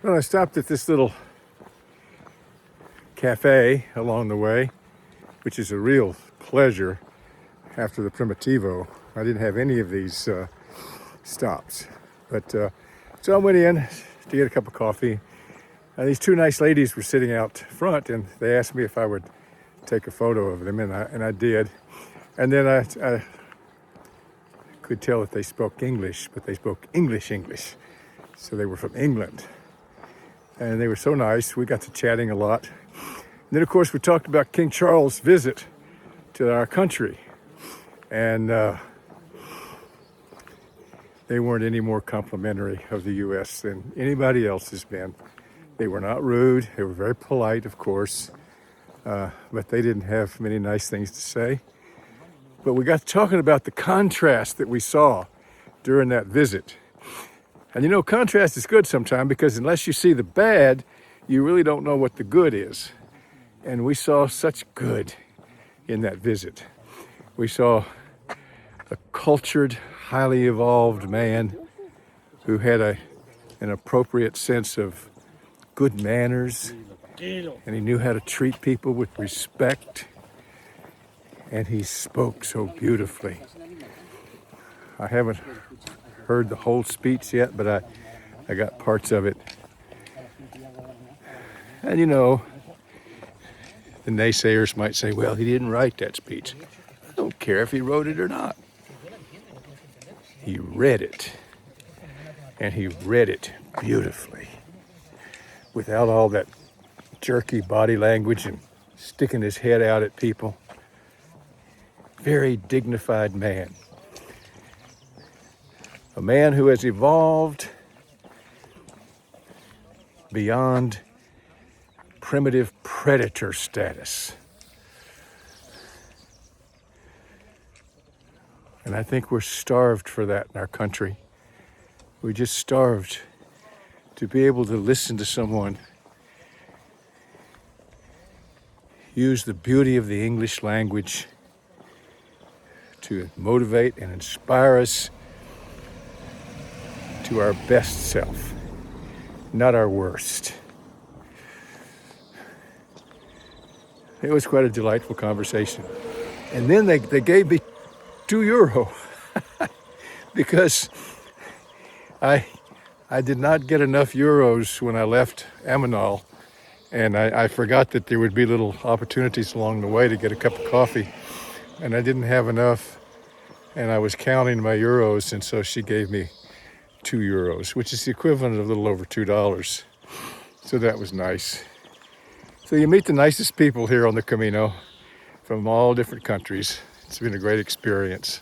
Well, I stopped at this little cafe along the way, which is a real pleasure after the Primitivo. I didn't have any of these stops. But so I went in to get a cup of coffee. These two nice ladies were sitting out front, and they asked me if I would take a photo of them, and I did. And then I could tell that they spoke English, but they spoke English. So they were from England. And they were so nice. We got to chatting a lot. And then, of course, we talked about King Charles' visit to our country. And they weren't any more complimentary of the U.S. than anybody else has been. They were not rude. They were very polite, of course. But they didn't have many nice things to say. But we got to talking about the contrast that we saw during that visit. And you know, contrast is good sometimes because unless you see the bad, you really don't know what the good is. And we saw such good in that visit. We saw a cultured, highly evolved man who had an appropriate sense of good manners, and he knew how to treat people with respect, and he spoke so beautifully. I haven't heard the whole speech yet, but I got parts of it. And you know, the naysayers might say, well, he didn't write that speech. I don't care if he wrote it or not. He read it, and he read it beautifully, without all that jerky body language and sticking his head out at people. Very dignified man. A man who has evolved beyond primitive predator status. And I think we're starved for that in our country. We're just starved to be able to listen to someone use the beauty of the English language to motivate and inspire us to our best self, not our worst. It was quite a delightful conversation. And then they gave me €2 because I did not get enough euros when I left Amanal, and I forgot that there would be little opportunities along the way to get a cup of coffee, and I didn't have enough, and I was counting my euros, and so she gave me €2, which is the equivalent of a little over $2. So that was nice. So you meet the nicest people here on the Camino from all different countries. It's been a great experience.